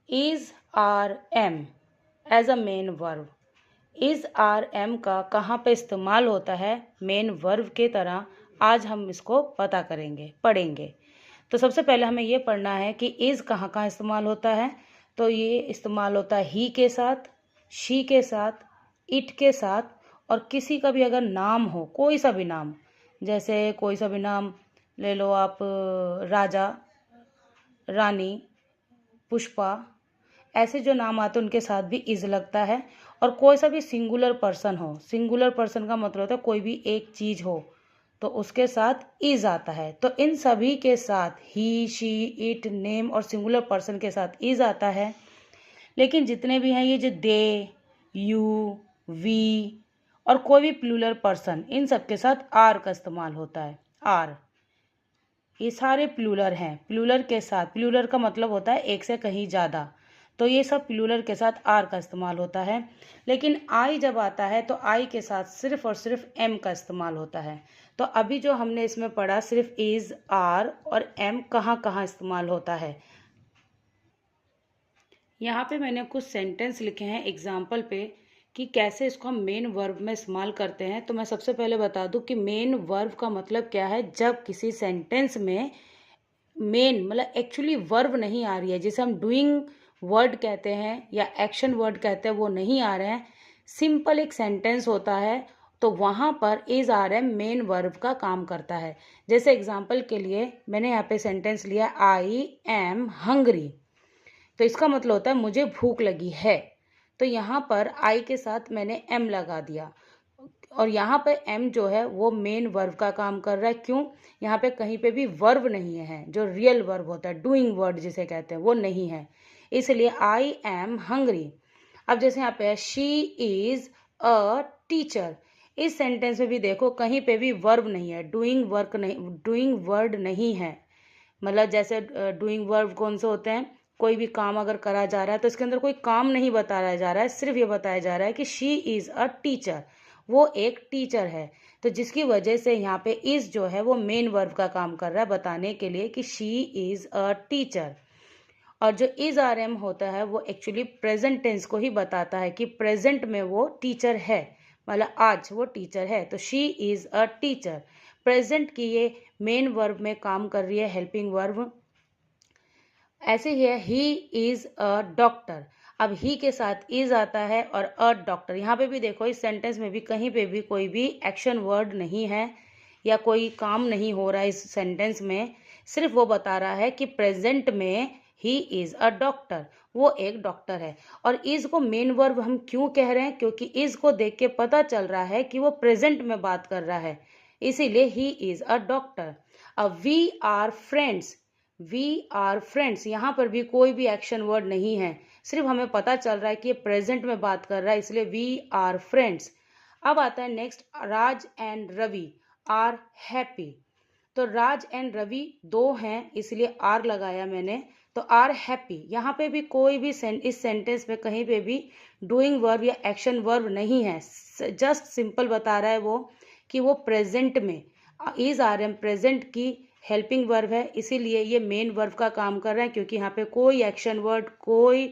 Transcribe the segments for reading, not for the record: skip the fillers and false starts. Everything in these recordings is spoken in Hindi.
Is are am as a main verb. Is are am का कहाँ पे इस्तेमाल होता है मेन वर्ब के तरह, आज हम इसको पता करेंगे, पढ़ेंगे। तो सबसे पहले हमें ये पढ़ना है कि इज कहाँ कहाँ इस्तेमाल होता है। तो ये इस्तेमाल होता है ही के साथ, शी के साथ, इट के साथ, और किसी का भी अगर नाम हो, कोई सा भी नाम, जैसे कोई सा भी नाम ले लो आप, राजा, रानी, पुष्पा, ऐसे जो नाम आते हैं उनके साथ भी इज लगता है। और कोई सा भी सिंगुलर पर्सन हो, सिंगुलर पर्सन का मतलब होता है कोई भी एक चीज हो, तो उसके साथ इज आता है। तो इन सभी के साथ ही, शी, इट, नेम और सिंगुलर पर्सन के साथ इज आता है। लेकिन जितने भी हैं ये जो दे, यू, वी और कोई भी प्लूरल पर्सन, इन सब के साथ आर का इस्तेमाल होता है। आर, ये सारे प्लूरल हैं। प्लूरल के साथ, प्लूरल का मतलब होता है एक से कहीं ज़्यादा, तो ये सब प्लूरल के साथ आर का इस्तेमाल होता है। लेकिन आई जब आता है तो आई के साथ सिर्फ और सिर्फ एम का इस्तेमाल होता है। तो अभी जो हमने इसमें पढ़ा, सिर्फ इज, आर और एम कहाँ कहाँ इस्तेमाल होता है। यहाँ पे मैंने कुछ सेंटेंस लिखे हैं एग्जाम्पल पे कि कैसे इसको हम मेन वर्ब में इस्तेमाल करते हैं। तो मैं सबसे पहले बता दूं कि मेन वर्ब का मतलब क्या है। जब किसी सेंटेंस में मेन मतलब एक्चुअली वर्ब नहीं आ रही है, जिसे हम डूइंग वर्ड कहते हैं या एक्शन वर्ड कहते हैं, वो नहीं आ रहे हैं, सिंपल एक सेंटेंस होता है, तो वहाँ पर is are am main verb का काम करता है। जैसे एग्जाम्पल के लिए मैंने यहाँ पे सेंटेंस लिया, आई एम हंग्री। तो इसका मतलब होता है मुझे भूख लगी है। तो यहाँ पर आई के साथ मैंने एम लगा दिया, और यहाँ पे एम जो है वो मेन वर्ब का काम कर रहा है। क्यों? यहाँ पे कहीं पे भी वर्ब नहीं है, जो रियल वर्ब होता है, डूइंग वर्ड जिसे कहते हैं, वो नहीं है, इसलिए आई एम हंग्री। अब जैसे यहाँ पे शी इज अ टीचर, इस सेंटेंस में भी देखो कहीं पे भी वर्ब नहीं है, डूइंग वर्क नहीं, डूइंग वर्ड नहीं है। मतलब जैसे डूइंग वर्ब कौन से होते हैं, कोई भी काम अगर करा जा रहा है तो इसके अंदर कोई काम नहीं बताया जा रहा है, सिर्फ ये बताया जा रहा है कि शी इज अ टीचर, वो एक टीचर है। तो जिसकी वजह से यहाँ पे इज जो है वो मेन वर्ब का काम कर रहा है, बताने के लिए कि शी इज अ टीचर। और जो इज आर एम होता है वो एक्चुअली प्रेजेंट टेंस को ही बताता है कि प्रेजेंट में वो टीचर है, मतलब आज वो टीचर है। तो she is a teacher, present की ये मेन वर्ब में काम कर रही है, हेल्पिंग वर्ब। ऐसे ही है, ही इज अ डॉक्टर। अब ही के साथ इज आता है और अ डॉक्टर। यहाँ पे भी देखो इस सेंटेंस में भी कहीं पे भी कोई भी एक्शन वर्ड नहीं है या कोई काम नहीं हो रहा है इस सेंटेंस में, सिर्फ वो बता रहा है कि प्रेजेंट में ही इज अ डॉक्टर, वो एक डॉक्टर है। और इज को मेन वर्ब हम क्यों कह रहे हैं, क्योंकि इज को देख के पता चल रहा है कि वो प्रेजेंट में बात कर रहा है, इसीलिए ही इज अ डॉक्टर। अब we are friends, we are friends, यहाँ पर भी कोई भी एक्शन वर्ड नहीं है, सिर्फ हमें पता चल रहा है कि ये प्रेजेंट में बात कर रहा है, इसलिए वी आर फ्रेंड्स। अब आता है next, Raj and Ravi are happy. तो राज एंड रवि दो हैं, इसलिए आर लगाया मैंने। तो आर हैप्पी, यहाँ पे भी कोई भी इस सेंटेंस में कहीं पे भी डूइंग वर्ब या एक्शन वर्ब नहीं है, जस्ट सिंपल बता रहा है वो कि वो प्रेजेंट में, इज आर एम प्रेजेंट की हेल्पिंग वर्ब है, इसीलिए ये मेन वर्ब का काम कर रहा है, क्योंकि यहाँ पे कोई एक्शन वर्ड, कोई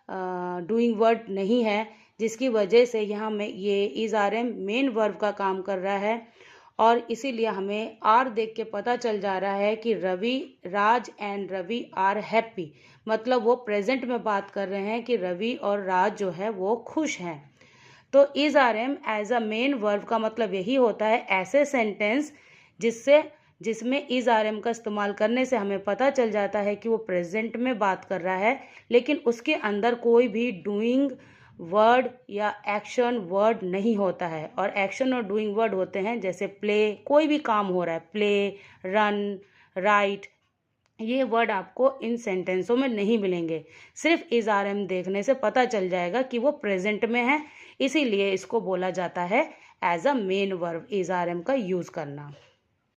डूइंग वर्ड नहीं है, जिसकी वजह से यहाँ में ये is are am main verb का काम कर रहा है। और इसीलिए हमें आर देख के पता चल जा रहा है कि रवि, राज एंड रवि आर हैप्पी, मतलब वो प्रेजेंट में बात कर रहे हैं कि रवि और राज जो है वो खुश हैं। तो is are am as a main verb का मतलब यही होता है, ऐसे सेंटेंस जिसमें इज आर एम का इस्तेमाल करने से हमें पता चल जाता है कि वो प्रेजेंट में बात कर रहा है, लेकिन उसके अंदर कोई भी डूइंग वर्ड या एक्शन वर्ड नहीं होता है। और एक्शन और डूइंग वर्ड होते हैं जैसे प्ले, कोई भी काम हो रहा है, प्ले, रन, राइट, ये वर्ड आपको इन सेंटेंसों में नहीं मिलेंगे। सिर्फ इज आर एम देखने से पता चल जाएगा कि वो प्रेजेंट में है, इसीलिए इसको बोला जाता है as a main verb, is are am का यूज करना।